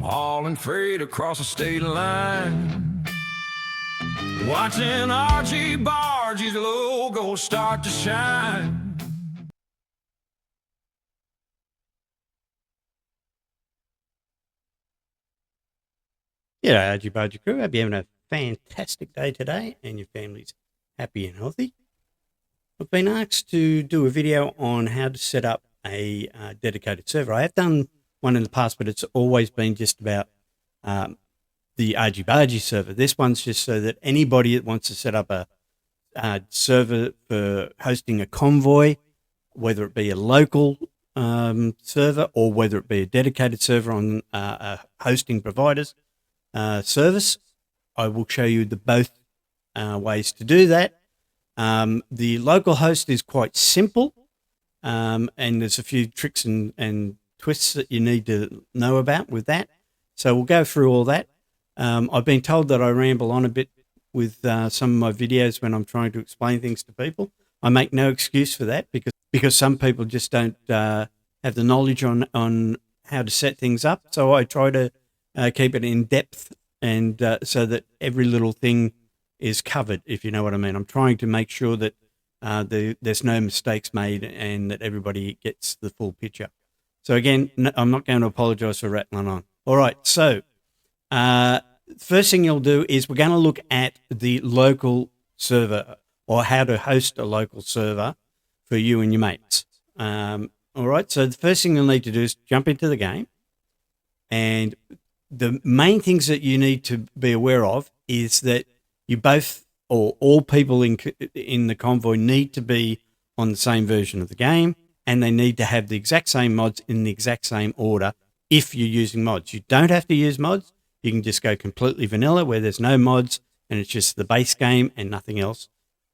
hauling freight across the state line. Watching RG Barge's logo start to shine. Yeah, RG Barge crew. Hope you're having a fantastic day today and your family's happy and healthy. I've been asked to do a video on how to set up a dedicated server. I have done one in the past, but it's always been just about the RG Barge server. This one's just so that anybody that wants to set up a server for hosting a convoy, whether it be a local server or whether it be a dedicated server on a hosting provider's service, I will show you the both ways to do that. The local host is quite simple, and there's a few tricks and twists that you need to know about with that. So we'll go through all that. I've been told that I ramble on a bit with some of my videos when I'm trying to explain things to people. I make no excuse for that because some people just don't have the knowledge on how to set things up. So I try to keep it in depth and so that every little thing is covered, if you know what I mean. I'm trying to make sure that there's no mistakes made and that everybody gets the full picture. So again, I'm not going to apologize for rattling on. All right, so first thing you'll do is we're going to look at the local server, or how to host a local server for you and your mates. All right, so the first thing you'll need to do is jump into the game, and the main things that you need to be aware of is that you both, or all people in the convoy, need to be on the same version of the game, and they need to have the exact same mods in the exact same order if you're using mods. You don't have to use mods. You can just go completely vanilla where there's no mods and it's just the base game and nothing else.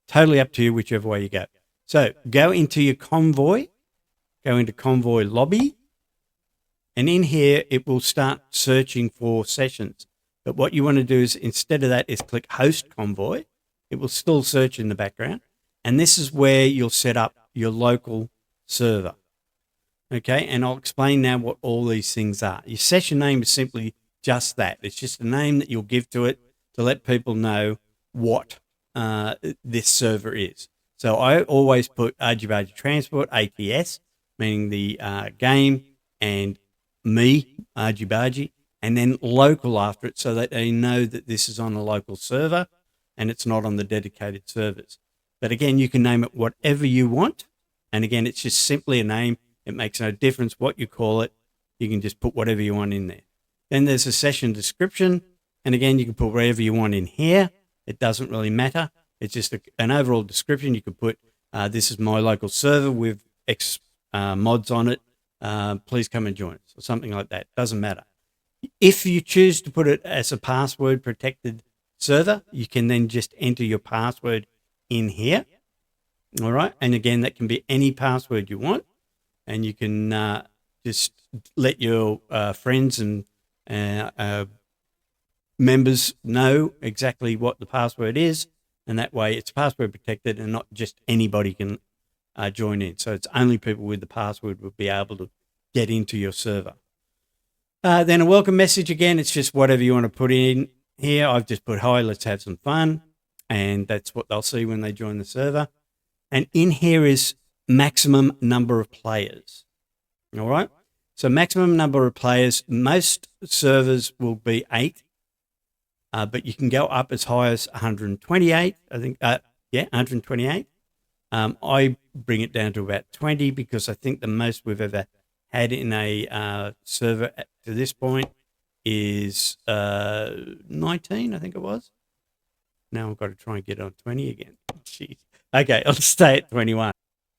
Totally up to you, whichever way you go. So go into your convoy, go into convoy lobby, and in here it will start searching for sessions. But what you want to do is, instead of that, is click host convoy. It will still search in the background. And this is where you'll set up your local server. Okay, and I'll explain now what all these things are. Your session name is simply just that. It's just a name that you'll give to it to let people know what this server is. So I always put RG Transport, ATS, meaning the game, and me, RG, and then local after it, so that they know that this is on a local server and it's not on the dedicated servers. But again, you can name it whatever you want. And again, it's just simply a name. It makes no difference what you call it. You can just put whatever you want in there. Then there's a session description. And again, you can put whatever you want in here. It doesn't really matter. It's just an overall description. You could put, this is my local server with X mods on it. Please come and join us, or something like that. Doesn't matter. If you choose to put it as a password protected server, you can then just enter your password in here. All right. And again, that can be any password you want. And you can just let your friends and members know exactly what the password is. And that way it's password protected and not just anybody can join in. So it's only people with the password will be able to get into your server. Then a welcome message. Again, it's just whatever you want to put in here. I've just put, hi, let's have some fun. And that's what they'll see when they join the server. And in here is maximum number of players. All right. So maximum number of players, most servers will be 8, but you can go up as high as 128. I think, 128. I bring it down to about 20 because I think the most we've ever had in a server to this point is 19, I think it was. Now I've got to try and get on 20 again. Jeez. Okay, I'll stay at 21.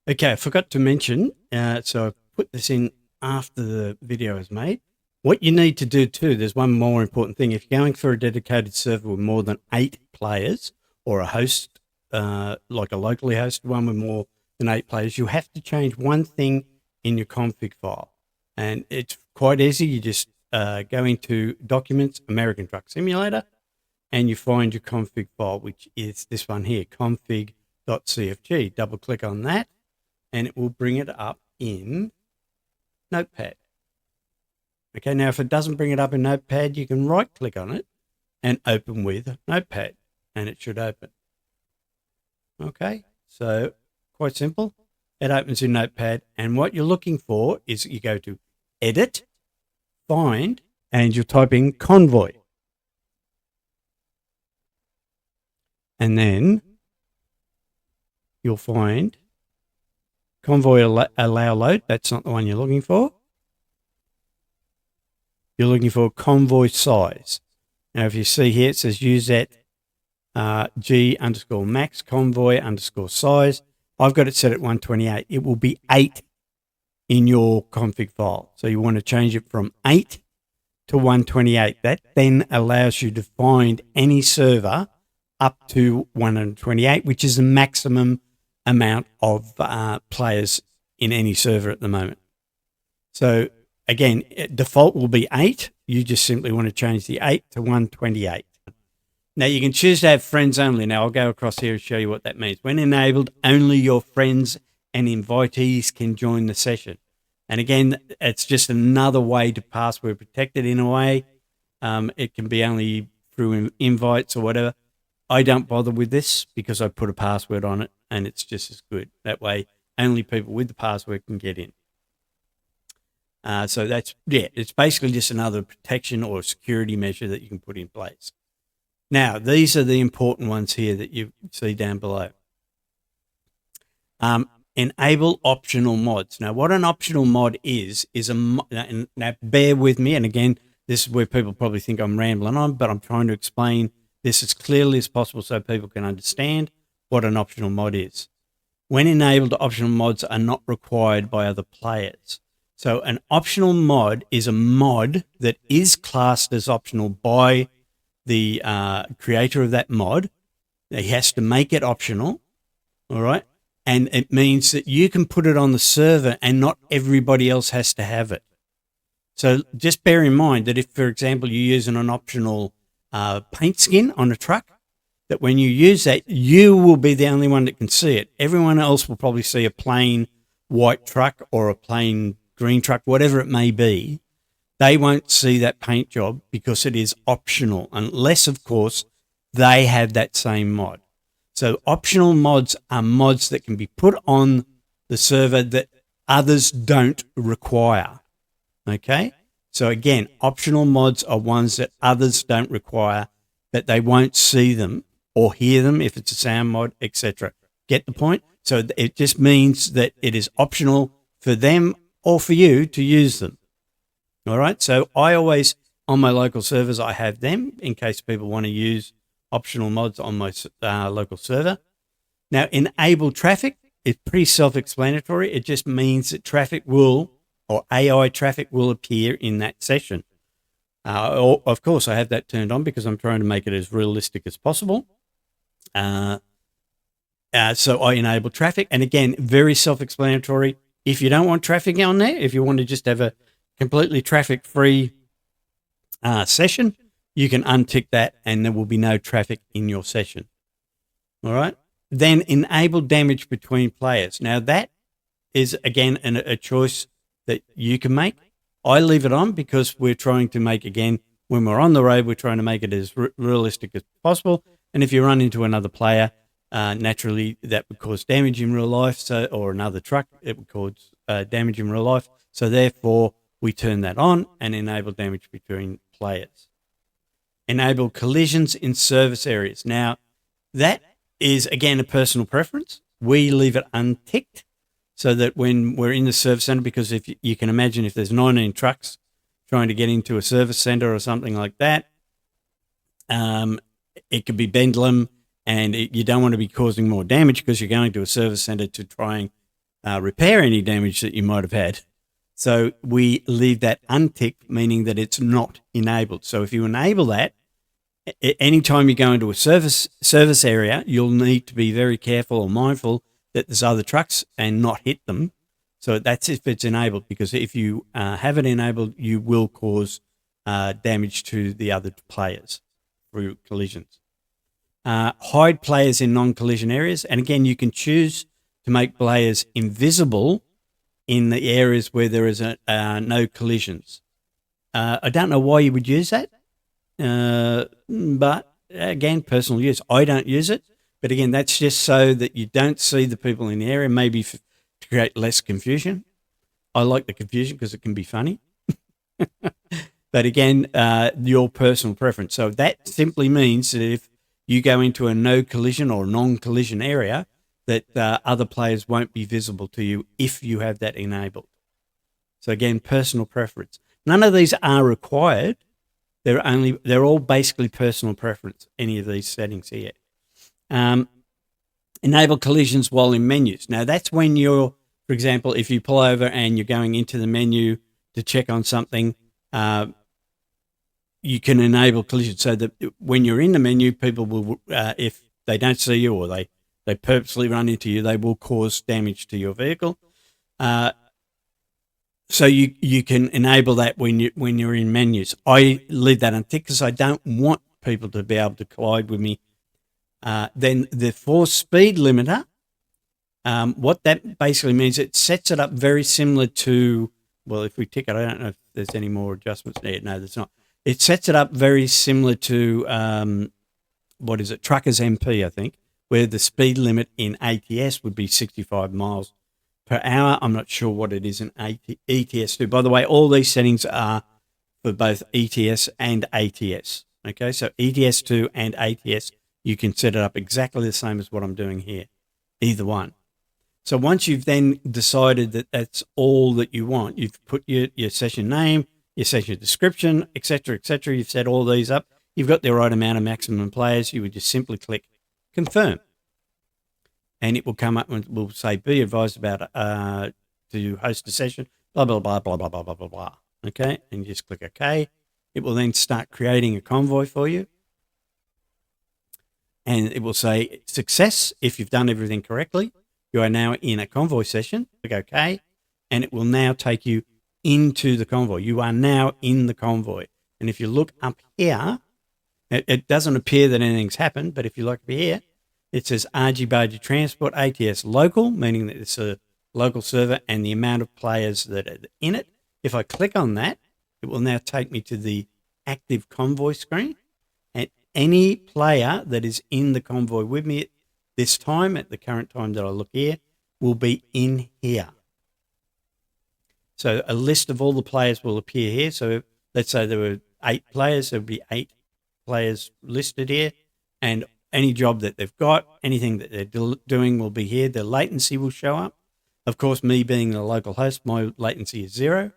Okay, I forgot to mention, so I put this in after the video is made. What you need to do too, there's one more important thing. If you're going for a dedicated server with more than 8 players, or a host, like a locally hosted one with more than 8 players, you have to change one thing in your config file. And it's quite easy. You just go into Documents, American Truck Simulator, and you find your config file, which is this one here, config.cfg. Double click on that, and it will bring it up in Notepad. Okay, now if it doesn't bring it up in Notepad, you can right click on it and open with Notepad, and it should open. Okay, so quite simple. It opens in Notepad, and what you're looking for is you go to Edit, Find, and you'll type in Convoy. And then you'll find Convoy allow load. That's not the one you're looking for. You're looking for convoy size. Now, if you see here, it says use that G_max convoy size. I've got it set at 128. It will be 8 in your config file. So you want to change it from 8 to 128. That then allows you to find any server up to 128, which is the maximum amount of players in any server at the moment. So again, default will be 8. You just simply want to change the 8 to 128. Now you can choose to have friends only. Now I'll go across here and show you what that means. When enabled, only your friends and invitees can join the session. And again, it's just another way to password protect it in a way. It can be only through invites or whatever. I don't bother with this because I put a password on it, and it's just as good. That way, only people with the password can get in. So that's, yeah, it's basically just another protection or security measure that you can put in place. Now, these are the important ones here that you see down below. Enable optional mods. Now, what an optional mod is now bear with me, and again, this is where people probably think I'm rambling on, but I'm trying to explain this as clearly as possible so people can understand what an optional mod is. When enabled, optional mods are not required by other players. So an optional mod is a mod that is classed as optional by the creator of that mod. He has to make it optional, all right? And it means that you can put it on the server and not everybody else has to have it. So just bear in mind that if, for example, you're using an optional paint skin on a truck, that when you use that, you will be the only one that can see it. Everyone else will probably see a plain white truck or a plain green truck, whatever it may be. They won't see that paint job because it is optional, unless, of course, they have that same mod. So optional mods are mods that can be put on the server that others don't require. Okay? So again, optional mods are ones that others don't require, but they won't see them or hear them if it's a sound mod, etc. Get the point? So it just means that it is optional for them or for you to use them. All right? So I always, on my local servers, I have them in case people want to use optional mods on my local server. Now, enable traffic is pretty self-explanatory. It just means that traffic will, or AI traffic will appear in that session. Of course, I have that turned on because I'm trying to make it as realistic as possible. So I enable traffic. And again, very self-explanatory. If you don't want traffic on there, if you want to just have a completely traffic-free session, you can untick that and there will be no traffic in your session. All right. Then enable damage between players. Now that is, again, a choice that you can make. I leave it on because we're trying to make, again, when we're on the road, we're trying to make it as realistic as possible. And if you run into another player, naturally that would cause damage in real life, or another truck, it would cause damage in real life. So therefore, we turn that on and enable damage between players. Enable collisions in service areas. Now, that is, again, a personal preference. We leave it unticked so that when we're in the service center, because if you can imagine if there's 19 trucks trying to get into a service center or something like that, it could be bedlam, and you don't want to be causing more damage because you're going to a service center to try and repair any damage that you might have had. So we leave that unticked, meaning that it's not enabled. So if you enable that, anytime you go into a service area, you'll need to be very careful or mindful that there's other trucks and not hit them. So that's if it's enabled, because if you have it enabled, you will cause damage to the other players through collisions. Hide players in non-collision areas. And again, you can choose to make players invisible in the areas where there is no collisions. I don't know why you would use that, but again, personal use. I don't use it, but again, that's just so that you don't see the people in the area, maybe to create less confusion. I like the confusion because it can be funny. But again, your personal preference. So that simply means that if you go into a no collision or non-collision area, that other players won't be visible to you if you have that enabled. So again, personal preference. None of these are required. They're all basically personal preference, any of these settings here. Enable collisions while in menus. Now that's when you're, for example, if you pull over and you're going into the menu to check on something, you can enable collisions so that when you're in the menu, people will, if they don't see you or they purposely run into you, they will cause damage to your vehicle. So you can enable that when you're in menus. I leave that unticked because I don't want people to be able to collide with me. Then the force speed limiter, what that basically means, it sets it up very similar to, well, if we tick it, I don't know if there's any more adjustments there. No, there's not. It sets it up very similar to, what is it, Truckers MP, I think, where the speed limit in ATS would be 65 miles per hour. I'm not sure what it is in ETS2. By the way, all these settings are for both ETS and ATS. Okay, so ETS2 and ATS, you can set it up exactly the same as what I'm doing here, either one. So once you've then decided that that's all that you want, you've put your session name, your session description, etc., etc. You've set all these up. You've got the right amount of maximum players. You would just simply click confirm. And it will come up and will say, be advised about to host a session, blah, blah, blah, blah, blah, blah, blah, blah, blah. Okay, and you just click OK. It will then start creating a convoy for you. And it will say success if you've done everything correctly. You are now in a convoy session. Click OK. And it will now take you into the convoy. You are now in the convoy. And if you look up here, it doesn't appear that anything's happened, but if you look up here, it says RG Transport ATS local, meaning that it's a local server and the amount of players that are in it. If I click on that, it will now take me to the active convoy screen. And any player that is in the convoy with me at this time, at the current time that I look here, will be in here. So a list of all the players will appear here. So let's say there were 8 players, there would be 8 players listed here, and any job that they've got, anything that they're doing will be here. Their latency will show up. Of course, me being the local host, my latency is 0.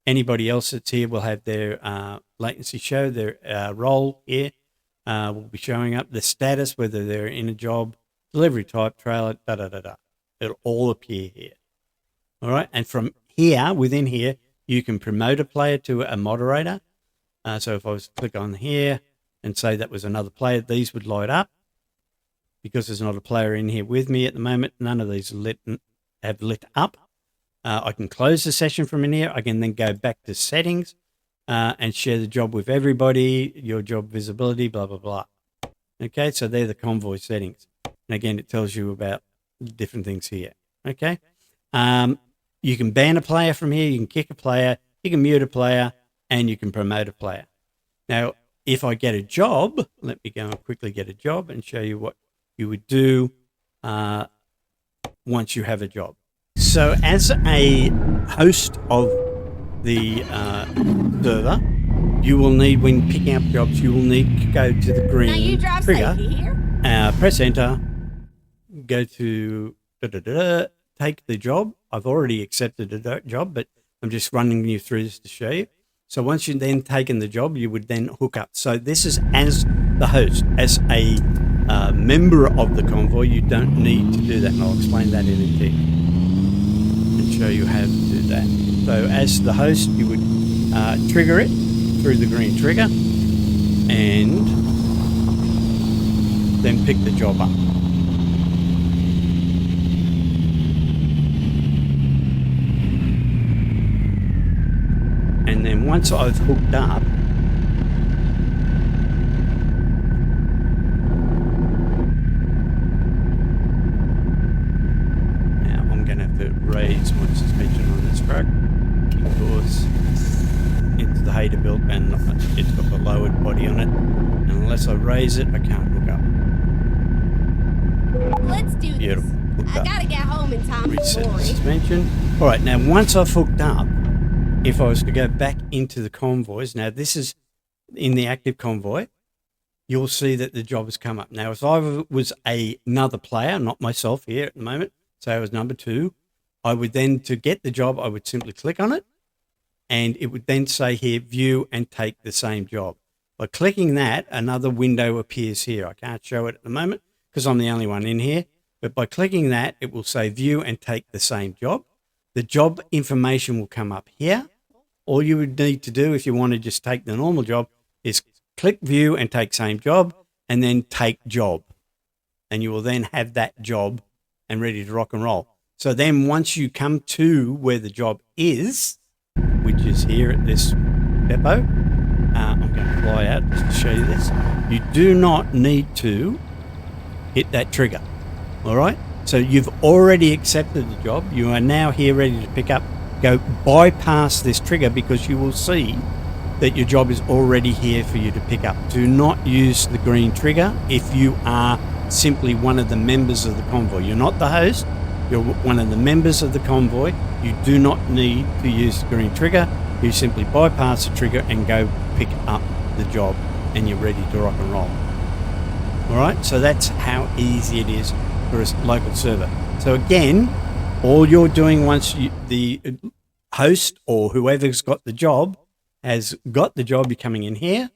Anybody else that's here will have their latency show, their role here will be showing up, the status, whether they're in a job, delivery type, trailer, da-da-da-da. It'll all appear here. All right, and from here, within here, you can promote a player to a moderator. So if I was to click on here and say that was another player, these would light up. Because there's not a player in here with me at the moment, none of these have lit up. I can close the session from in here. I can then go back to settings and share the job with everybody, your job visibility, blah, blah, blah. Okay, so they're the convoy settings. And again, it tells you about different things here. Okay. You can ban a player from here, you can kick a player, you can mute a player, and you can promote a player. Now, if I get a job, let me go and quickly get a job and show you what you would do once you have a job. So as a host of the server, you will need, when picking up jobs, you will need to go to the green trigger, press enter, go to take the job. I've already accepted a job, but I'm just running you through this to show you. So once you've then taken the job, you would then hook up. So this is as the host, as a member of the convoy, you don't need to do that, and I'll explain that in a tick and show you how to do that. So as the host, you would trigger it through the green trigger and then pick the job up. And then once I've hooked up, now I'm going to have to raise my suspension on this truck because it's the hay to lowered body on it. And unless I raise it, I can't hook up. Let's do this. Beautiful. Hooked I up. gotta get home in time for Reset the boring. suspension. All right, now once I've hooked up, if I was to go back into the convoys, now this is in the active convoy, you'll see that the job has come up. Now, if I was another player, not myself here at the moment, say I was number 2, I would then, to get the job, I would simply click on it, and it would then say here, view and take the same job. By clicking that, another window appears here. I can't show it at the moment because I'm the only one in here, but by clicking that, it will say view and take the same job. The job information will come up here. All you would need to do if you want to just take the normal job is click view and take same job, and then take job. And you will then have that job and ready to rock and roll. So then once you come to where the job is, which is here at this depot, I'm going to fly out just to show you this. You do not need to hit that trigger. All right. So you've already accepted the job. You are now here ready to pick up. Go bypass this trigger because you will see that your job is already here for you to pick up. Do not use the green trigger if you are simply one of the members of the convoy. You're not the host, you're one of the members of the convoy. You do not need to use the green trigger. You simply bypass the trigger and go pick up the job, and you're ready to rock and roll. All right, so that's how easy it is for a local server. So again, all you're doing once the host or whoever's got the job has got the job, you're coming in here,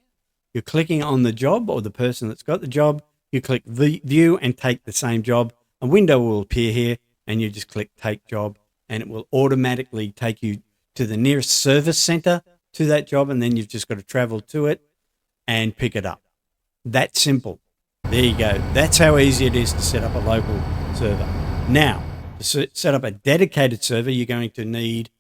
you're clicking on the job or the person that's got the job, you click view and take the same job. A window will appear here and you just click take job, and it will automatically take you to the nearest service center to that job, and then you've just got to travel to it and pick it up. That simple. There you go. That's how easy it is to set up a local server. Now, to set up a dedicated server, you're going to need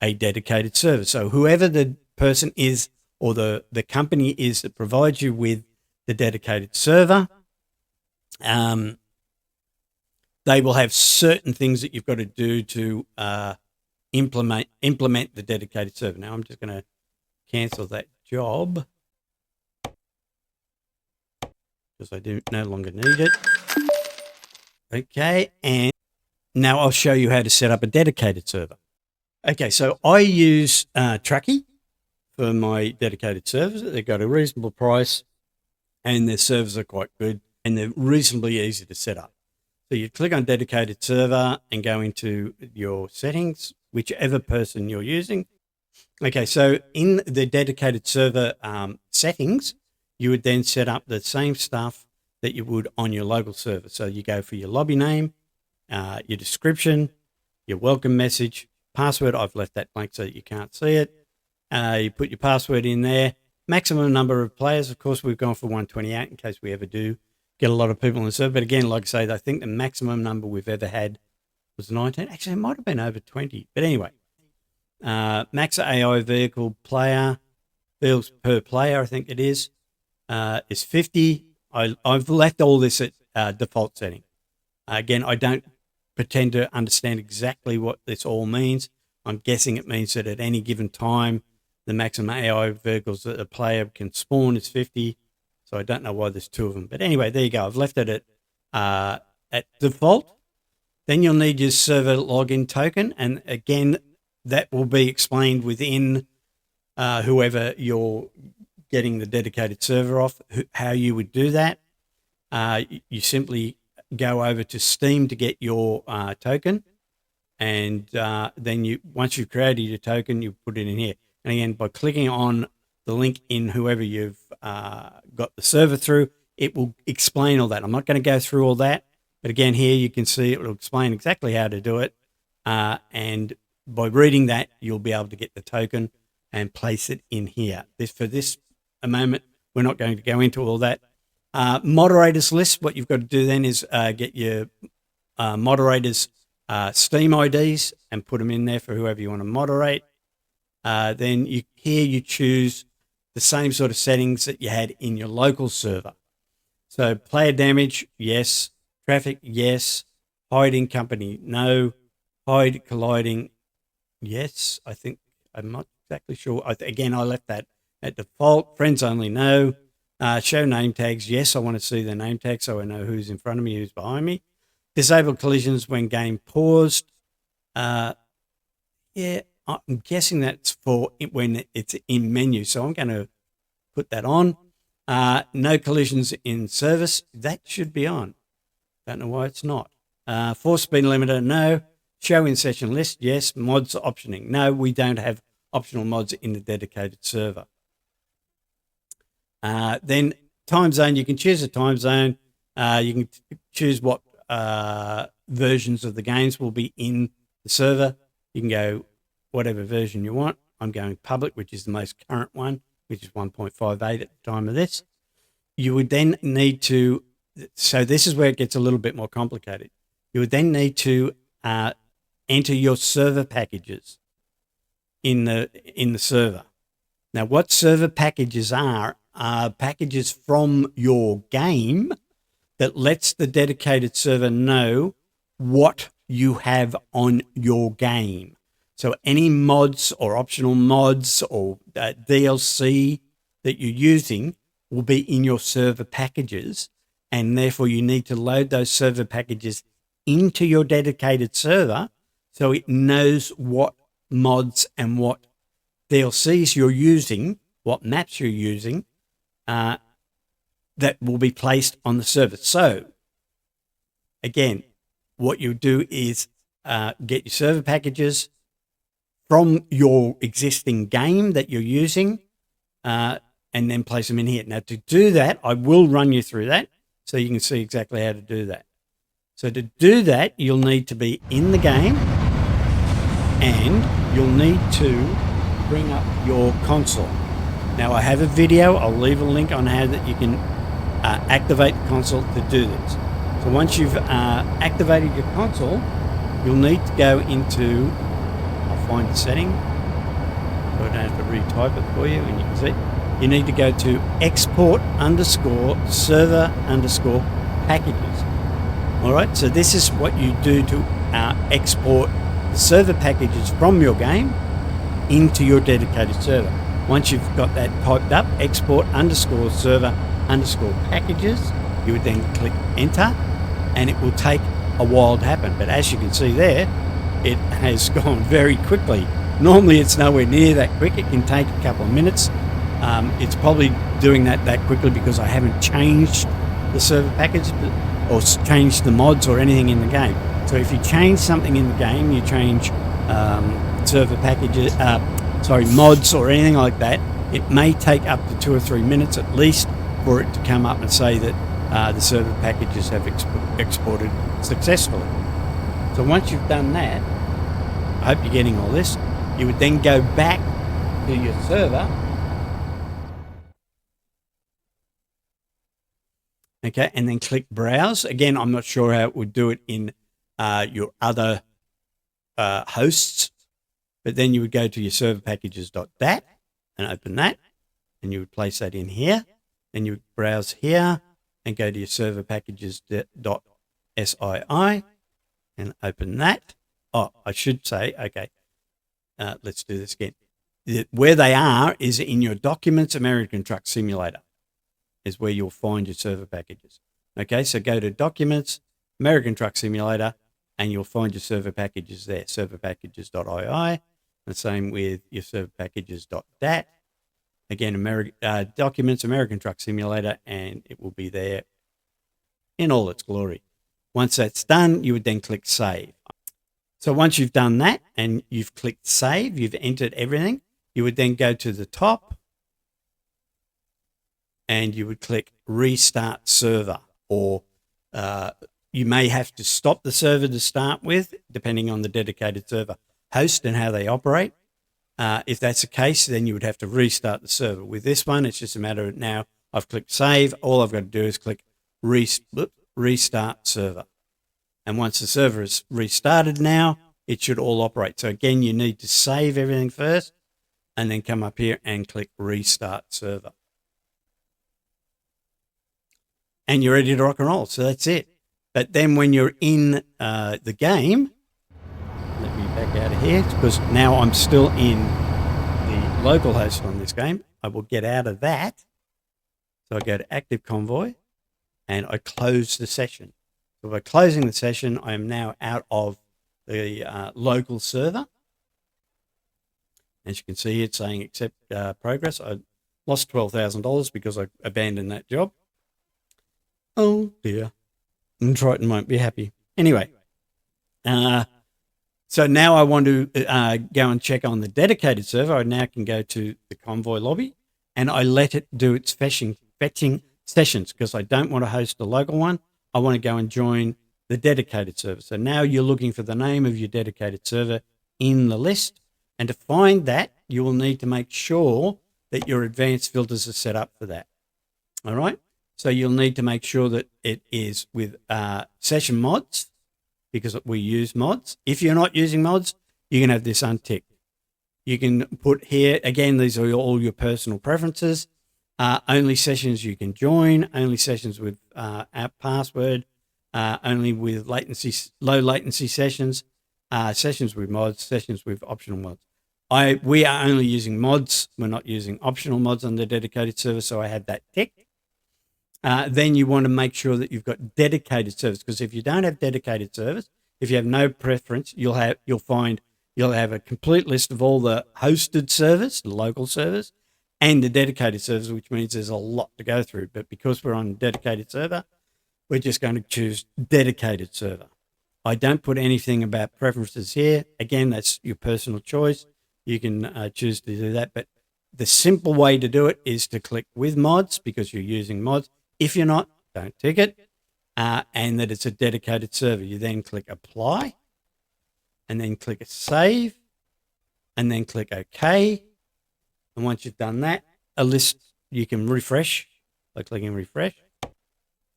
a dedicated server. So whoever the person is or the company is that provides you with the dedicated server, they will have certain things that you've got to do to implement the dedicated server. Now I'm just going to cancel that job because I do no longer need it. Okay, and now I'll show you how to set up a dedicated server. Okay, so I use Truckee for my dedicated servers. They've got a reasonable price and their servers are quite good and they're reasonably easy to set up. So you click on dedicated server and go into your settings, whichever person you're using. Okay, so in the dedicated server settings, you would then set up the same stuff that you would on your local server. So you go for your lobby name, your description, your welcome message, password. I've left that blank so that you can't see it. You put your password in there. Maximum number of players, of course, we've gone for 128 in case we ever do get a lot of people on the server. But again, like I say, I think the maximum number we've ever had was 19. Actually, it might have been over 20. But anyway, max AI vehicle player, vehicles per player, I think it is 50. I've left all this at default setting. Again, I don't pretend to understand exactly what this all means. I'm guessing it means that at any given time, the maximum AI vehicles that a player can spawn is 50. So I don't know why there's 2 of them. But anyway, there you go. I've left it at default. Then you'll need your server login token. And again, that will be explained within whoever you're getting the dedicated server off, how you would do that. You simply go over to Steam to get your token. And then once you've created your token, you put it in here. And again, by clicking on the link in whoever you've got the server through, it will explain all that. I'm not going to go through all that, but again, here you can see it will explain exactly how to do it. And by reading that, you'll be able to get the token and place it in here. For this moment, we're not going to go into all that. Moderators list, what you've got to do then is get your moderators Steam IDs and put them in there for whoever you want to moderate. Then here you choose the same sort of settings that you had in your local server. So player damage, yes. Traffic, yes. Hiding company, no. Hide colliding, yes. I think I'm not exactly sure. Again, I left that At default, friends only, no. Show name tags, yes, I want to see the name tag so I know who's in front of me, who's behind me. Disable collisions when game paused. Yeah, I'm guessing that's for when it's in menu, so I'm going to put that on. No collisions in service, that should be on. Don't know why it's not. Force speed limiter, no. Show in session list, yes. Mods optioning, no. We don't have optional mods in the dedicated server. Then time zone, you can choose a time zone. You can choose what versions of the games will be in the server. You can go whatever version you want. I'm going public, which is the most current one, which is 1.58 at the time of this. You would then need to, so this is where it gets a little bit more complicated. You would then need to enter your server packages in the server. Now, what server packages are packages from your game that lets the dedicated server know what you have on your game. So any mods or optional mods or DLC that you're using will be in your server packages, and therefore you need to load those server packages into your dedicated server so it knows what mods and what DLCs you're using, what maps you're using, that will be placed on the server. So, again, what you do is get your server packages from your existing game that you're using and then place them in here. Now, to do that, I will run you through that so you can see exactly how to do that. So to do that, you'll need to be in the game and you'll need to bring up your console. Now, I have a video. I'll leave a link on how that you can activate the console to do this. So once you've activated your console, you'll need to go into, I'll find the setting, so I don't have to retype it for you, and you can see, you need to go to export _ server _ packages. All right, so this is what you do to export the server packages from your game into your dedicated server. Once you've got that typed up, export _ server _ packages, you would then click enter, and it will take a while to happen. But as you can see there, it has gone very quickly. Normally it's nowhere near that quick. It can take a couple of minutes. It's probably doing that quickly because I haven't changed the server package or changed the mods or anything in the game. So if you change something in the game, you change server packages, mods or anything like that, it may take up to 2 or 3 minutes at least for it to come up and say that the server packages have exported successfully. So once you've done that, I hope you're getting all this, you would then go back to your server. Okay, and then click browse. Again, I'm not sure how it would do it in your other hosts, but then you would go to your server packages.dat and open that, and you would place that in here. Then you would browse here and go to your server packages.sii and open that. Oh, I should say, okay, let's do this again. Where they are is in your Documents American Truck Simulator is where you'll find your server packages. Okay, so go to Documents American Truck Simulator and you'll find your server packages there, serverpackages.ii. The same with your server packages.dat. Again, Documents American Truck Simulator, and it will be there in all its glory. Once that's done, you would then click Save. So once you've done that and you've clicked Save, you've entered everything, you would then go to the top and you would click Restart Server, or you may have to stop the server to start with, depending on the dedicated server host and how they operate. If that's the case, then you would have to restart the server. With this one, it's just a matter of now I've clicked Save. All I've got to do is click Restart Server. And once the server is restarted now, it should all operate. So again, you need to save everything first and then come up here and click Restart Server. And you're ready to rock and roll. So that's it. But then when you're in the game, let me back out of here because now I'm still in the local host on this game. I will get out of that. So I go to Active Convoy and I close the session. So by closing the session, I am now out of the local server. As you can see, it's saying accept progress. I lost $12,000 because I abandoned that job. Oh dear. And Triton won't be happy. Anyway, so now I want to go and check on the dedicated server. I now can go to the Convoy lobby and I let it do its fetching sessions because I don't want to host a local one. I want to go and join the dedicated server. So now you're looking for the name of your dedicated server in the list. And to find that, you will need to make sure that your advanced filters are set up for that. All right. So you'll need to make sure that it is with session mods because we use mods. If you're not using mods, you can have this unticked. You can put here, again, these are all your personal preferences. Only sessions you can join, only sessions with app password, only with low latency sessions, sessions with mods, sessions with optional mods. We are only using mods. We're not using optional mods on the dedicated server, so I had that ticked. Then you want to make sure that you've got dedicated servers, because if you don't have dedicated servers, if you have no preference, you'll have a complete list of all the hosted servers, the local servers, and the dedicated servers, which means there's a lot to go through. But because we're on a dedicated server, we're just going to choose dedicated server. I don't put anything about preferences here. Again, that's your personal choice. You can choose to do that. But the simple way to do it is to click with mods because you're using mods. If you're not, don't tick it. And that it's a dedicated server. You then click apply and then click save and then click OK. And once you've done that, a list you can refresh by clicking refresh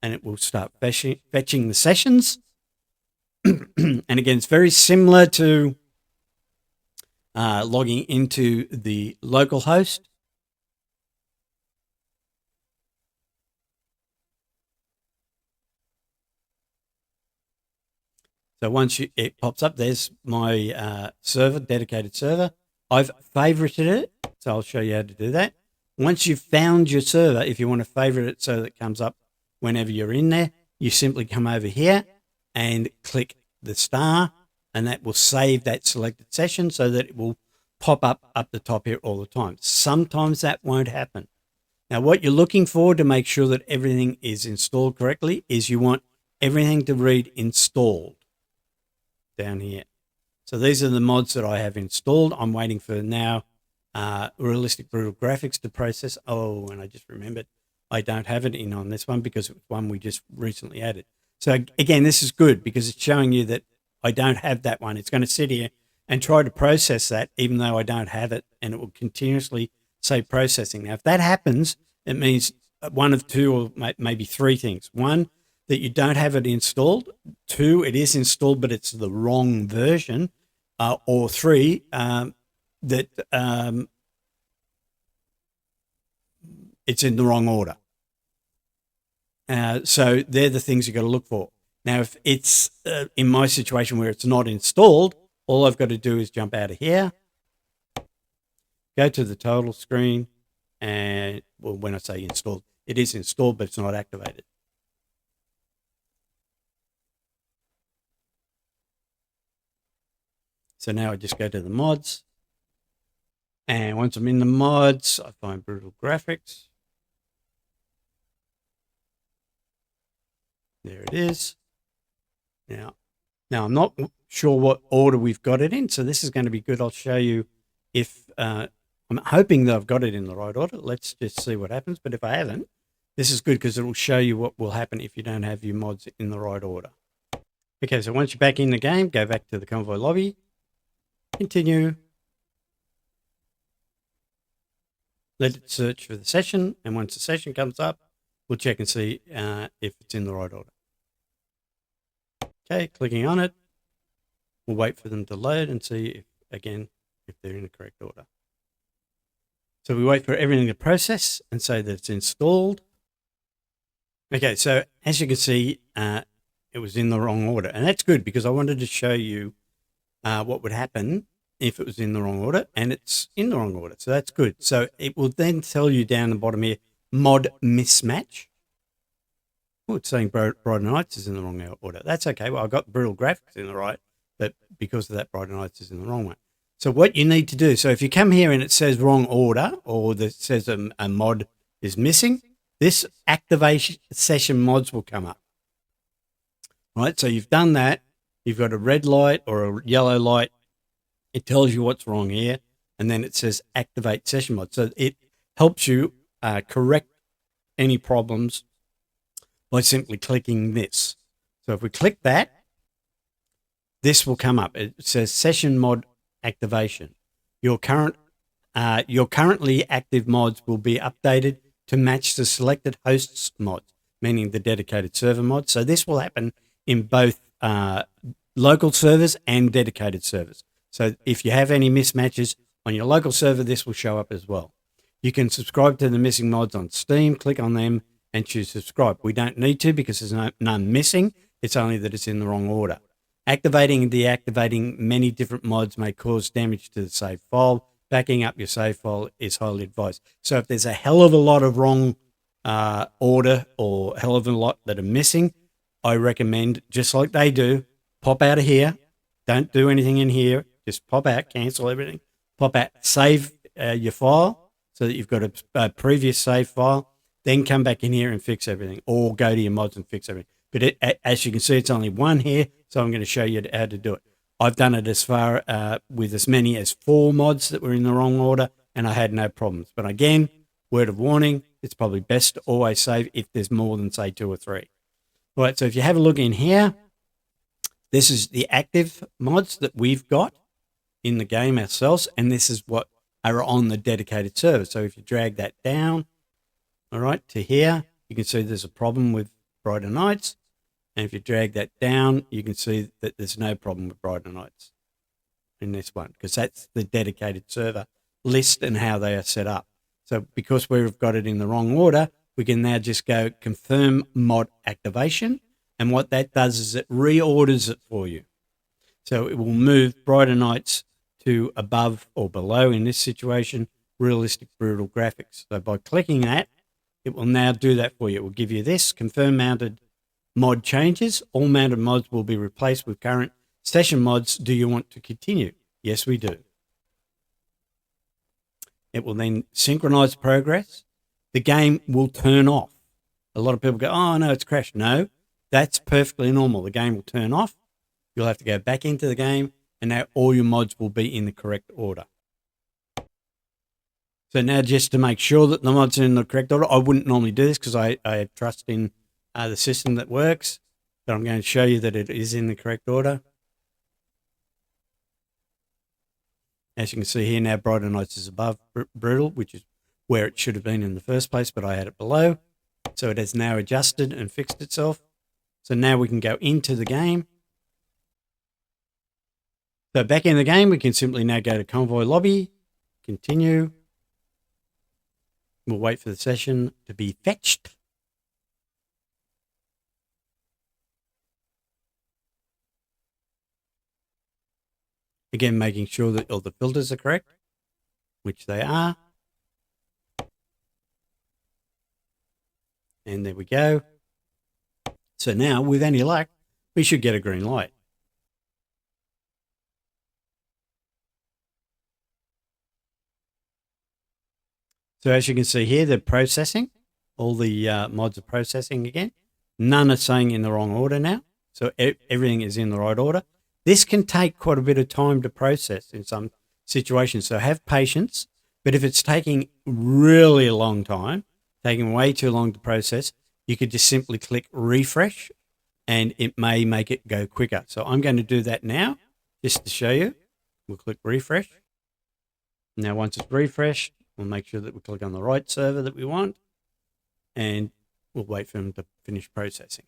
and it will start fetching the sessions. And again, it's very similar to logging into the local host. So once it pops up, there's my server, dedicated server. I've favorited it, so I'll show you how to do that. Once you've found your server, if you want to favorite it so that it comes up whenever you're in there, you simply come over here and click the star, and that will save that selected session so that it will pop up the top here all the time. Sometimes that won't happen. Now, what you're looking for to make sure that everything is installed correctly is you want everything to read installed down here. So these are the mods that I have installed. I'm waiting for now Realistic Brutal Graphics to process. Oh, and I just remembered I don't have it in on this one because it was one we just recently added. So again, this is good because it's showing you that I don't have that one. It's going to sit here and try to process that even though I don't have it, and it will continuously say processing. Now, if that happens, it means one of two or maybe three things. One, that you don't have it installed. Two, it is installed, but it's the wrong version. Or three, that it's in the wrong order. So they're the things you've got to look for. Now, if it's in my situation where it's not installed, all I've got to do is jump out of here, go to the total screen, and well, when I say installed, it is installed, but it's not activated. So now I just go to the mods, and once I'm in the mods, I find Brutal Graphics. There it is. Now I'm not sure what order we've got it in, so this is going to be good. I'll show you if I'm hoping that I've got it in the right order. Let's just see what happens. But if I haven't, this is good because it will show you what will happen if you don't have your mods in the right order. Okay, so once you're back in the game, go back to the Convoy lobby, continue, let it search for the session, and once the session comes up, we'll check and see if it's in the right order. Okay, clicking on it, we'll wait for them to load and see if they're in the correct order. So we wait for everything to process and say that it's installed. Okay, so as you can see, it was in the wrong order, and that's good because I wanted to show you what would happen if it was in the wrong order, and it's in the wrong order. So that's good. So it will then tell you down the bottom here, mod mismatch. Oh, it's saying Brighter Nights is in the wrong order. That's okay. Well, I've got Brutal Graphics in the right, but because of that, Brighter Nights is in the wrong one. So what you need to do, so if you come here and it says wrong order, or it says a mod is missing, this activation session mods will come up. Right, so you've done that. You've got a red light or a yellow light. It tells you what's wrong here, and then it says activate session mod. So it helps you correct any problems by simply clicking this. So if we click that, this will come up. It says session mod activation. Your currently active mods will be updated to match the selected host's mods, meaning the dedicated server mod. So this will happen in both local servers and dedicated servers. So if you have any mismatches on your local server, this will show up as well. You can subscribe to the missing mods on Steam, click on them and choose subscribe. We don't need to because there's none missing. It's only that it's in the wrong order. Activating and deactivating many different mods may cause damage to the save file. Backing up your save file is highly advised. So if there's a hell of a lot of wrong order or a hell of a lot that are missing, I recommend, just like they do, pop out of here. Don't do anything in here. Just pop out, cancel everything. Pop out, save your file so that you've got a previous save file. Then come back in here and fix everything, or go to your mods and fix everything. But as you can see, it's only one here, so I'm going to show you how to do it. I've done it as far with as many as 4 mods that were in the wrong order, and I had no problems. But again, word of warning, it's probably best to always save if there's more than, say, 2 or 3. All right, so if you have a look in here, this is the active mods that we've got in the game ourselves, and this is what are on the dedicated server. So if you drag that down, all right, to here, you can see there's a problem with Brighter Nights. And if you drag that down, you can see that there's no problem with Brighter Nights in this one, because that's the dedicated server list and how they are set up. So because we've got it in the wrong order, we can now just go confirm mod activation. And what that does is it reorders it for you. So it will move Brighter Nights to above or below, in this situation, realistic brutal graphics. So by clicking that, it will now do that for you. It will give you this, confirm mounted mod changes. All mounted mods will be replaced with current session mods. Do you want to continue? Yes, we do. It will then synchronize progress. The game will turn off. A lot of people go, oh, no, it's crashed. No, that's perfectly normal. The game will turn off. You'll have to go back into the game, and now all your mods will be in the correct order. So now, just to make sure that the mods are in the correct order, I wouldn't normally do this because I trust in the system that works, but I'm going to show you that it is in the correct order. As you can see here now, Brighter Nights is above Brutal, which is where it should have been in the first place, but I had it below. So it has now adjusted and fixed itself. So now we can go into the game. So back in the game, we can simply now go to Convoy Lobby, continue. We'll wait for the session to be fetched. Again, making sure that all the filters are correct, which they are. And there we go. So now, with any luck, we should get a green light. So as you can see here, they're processing. All the mods are processing again. None are saying in the wrong order now. So everything is in the right order. This can take quite a bit of time to process in some situations. So have patience. But if it's taking really a long time, taking way too long to process, you could just simply click refresh and it may make it go quicker. So I'm going to do that now just to show you. We'll click refresh. Now, once it's refreshed, we'll make sure that we click on the right server that we want, and we'll wait for them to finish processing.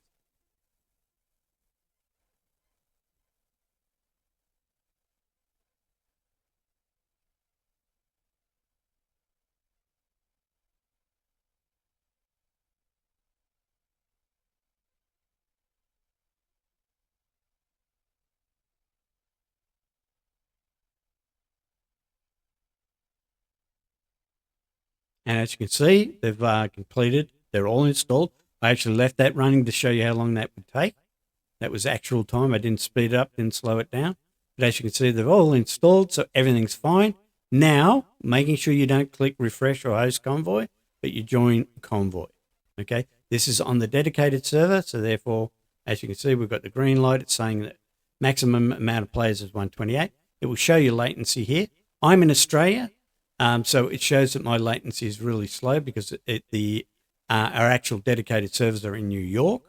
And as you can see, they've completed. They're all installed. I actually left that running to show you how long that would take. That was actual time. I didn't speed it up, didn't slow it down. But as you can see, they've all installed, so everything's fine. Now, making sure you don't click refresh or host Convoy, but you join Convoy. Okay, this is on the dedicated server, so therefore, as you can see, we've got the green light. It's saying that maximum amount of players is 128. It will show you latency here. I'm in Australia, so it shows that my latency is really slow because our actual dedicated servers are in New York.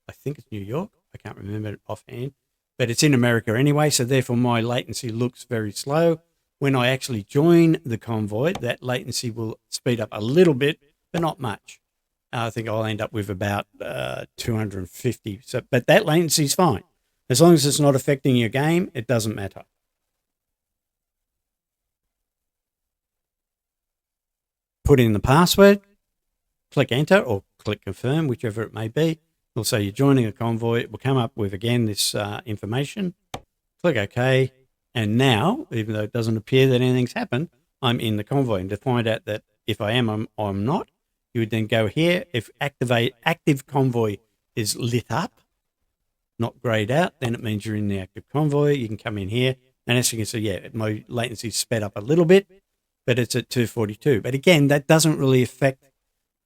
I think it's New York. I can't remember it offhand, but it's in America anyway, so therefore my latency looks very slow. When I actually join the Convoy, that latency will speed up a little bit, but not much. I think I'll end up with about 250. So, but that latency is fine. As long as it's not affecting your game, it doesn't matter. Put in the password, click enter or click confirm, whichever it may be. It'll say you're joining a Convoy. It will come up with, again, this information. Click OK. And now, even though it doesn't appear that anything's happened, I'm in the Convoy. And to find out that if I am, I'm not, you would then go here. If active Convoy is lit up, not grayed out, then it means you're in the active Convoy. You can come in here. And as you can see, yeah, my latency's sped up a little bit, but it's at 242. But again, that doesn't really affect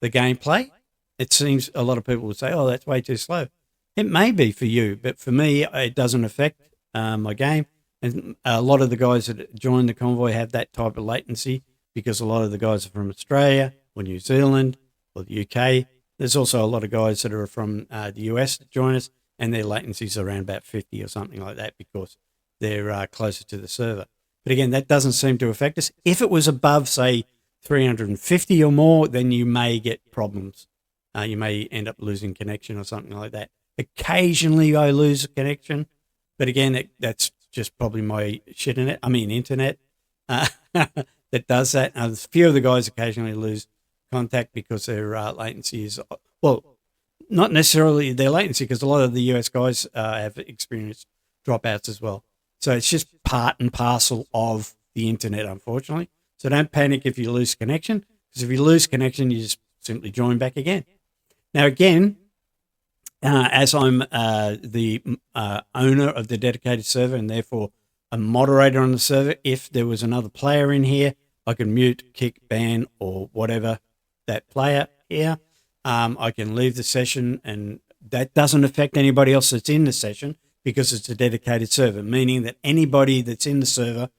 the gameplay. It seems a lot of people would say, oh, that's way too slow. It may be for you, but for me, it doesn't affect my game. And a lot of the guys that join the Convoy have that type of latency because a lot of the guys are from Australia or New Zealand or the UK. There's also a lot of guys that are from the US that join us, and their latency's around about 50 or something like that because they're closer to the server. But again, that doesn't seem to affect us. If it was above, say, 350 or more, then you may get problems. You may end up losing connection or something like that. Occasionally I lose a connection, but again, that's just probably my internet that does that. A few of the guys occasionally lose contact because their latency is, well, not necessarily their latency, because a lot of the US guys have experienced dropouts as well. So it's just part and parcel of the internet, unfortunately. So don't panic if you lose connection, because if you lose connection, you just simply join back again. Now, again, as I'm the owner of the dedicated server and therefore a moderator on the server, if there was another player in here, I can mute, kick, ban, or whatever that player here. I can leave the session, and that doesn't affect anybody else that's in the session because it's a dedicated server, meaning that anybody that's in the server,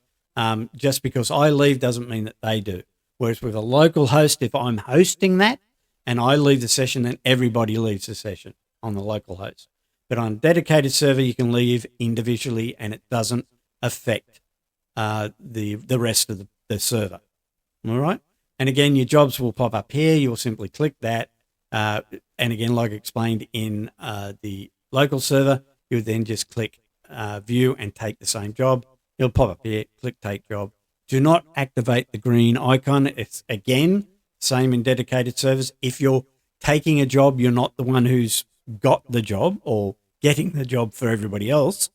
just because I leave doesn't mean that they do. Whereas with a local host, if I'm hosting that and I leave the session, then everybody leaves the session on the local host. But on a dedicated server, you can leave individually and it doesn't affect the rest of the server. All right? And again, your jobs will pop up here. You'll simply click that. And again, like I explained in the local server, you would then just click view and take the same job. It'll pop up here, click take job. Do not activate the green icon. It's, again, same in dedicated servers. If you're taking a job, you're not the one who's got the job or getting the job for everybody else.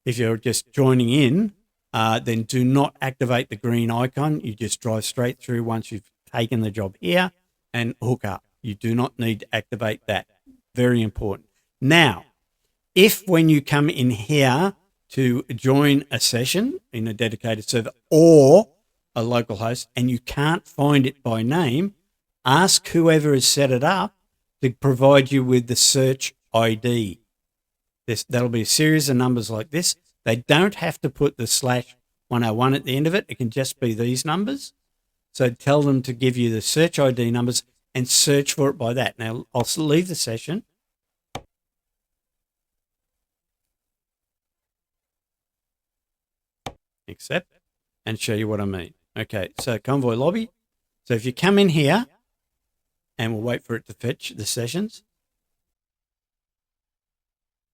If you're just joining in, then do not activate the green icon. You just drive straight through once you've taken the job here and hook up. You do not need to activate that. Very important. Now, if when you come in here to join a session in a dedicated server or a local host and you can't find it by name, ask whoever has set it up to provide you with the search ID. That'll be a series of numbers like this. They don't have to put the /101 at the end of it. It can just be these numbers. So tell them to give you the search ID numbers and search for it by that. Now, I'll leave the session. Accept and show you what I mean. Okay, so Convoy lobby. So if you come in here, and we'll wait for it to fetch the sessions.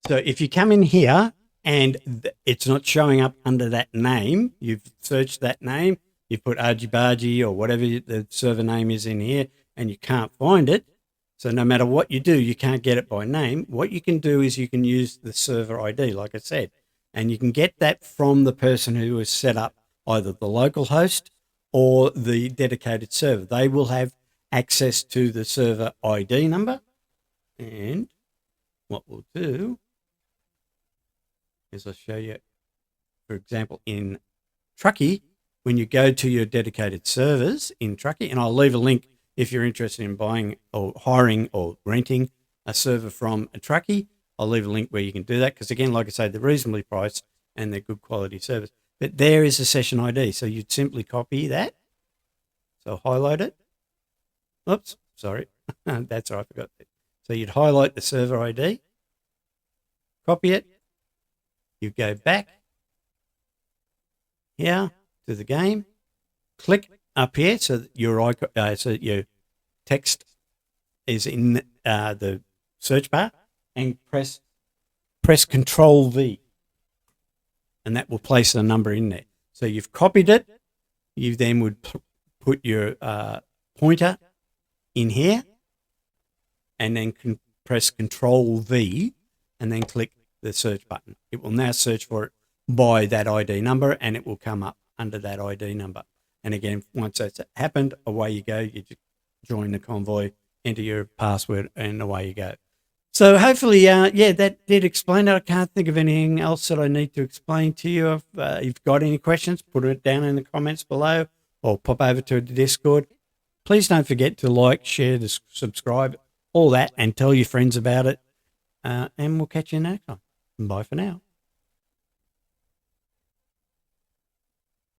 So if you come in here and it's not showing up under that name, you've searched that name, you've put Argy or whatever the server name is in here, and you can't find it. So no matter what you do, you can't get it by name. What you can do is you can use the server ID, like I said, and you can get that from the person who has set up either the local host or the dedicated server. They will have access to the server ID number. And what we'll do is I'll show you, for example, in Truckee, when you go to your dedicated servers in Truckee, and I'll leave a link if you're interested in buying or hiring or renting a server from a Truckee. I'll leave a link where you can do that because, again, like I say, they're reasonably priced and they're good quality service. But there is a session ID, so you'd simply copy that. So highlight it. Oops, sorry. That's right, I forgot that. So you'd highlight the server ID, copy it. You go back here to the game, click up here so that your text is in the search bar, and press Control V, and that will place the number in there. So you've copied it. You then would put your pointer in here, and then press Control V, and then click the search button. It will now search for it by that ID number, and it will come up under that ID number. And again, once that's happened, away you go. You just join the Convoy, enter your password, and away you go. So hopefully, yeah, that did explain it. I can't think of anything else that I need to explain to you. If you've got any questions, put it down in the comments below or pop over to the Discord. Please don't forget to like, share, subscribe, all that, and tell your friends about it. And we'll catch you next time. Bye for now.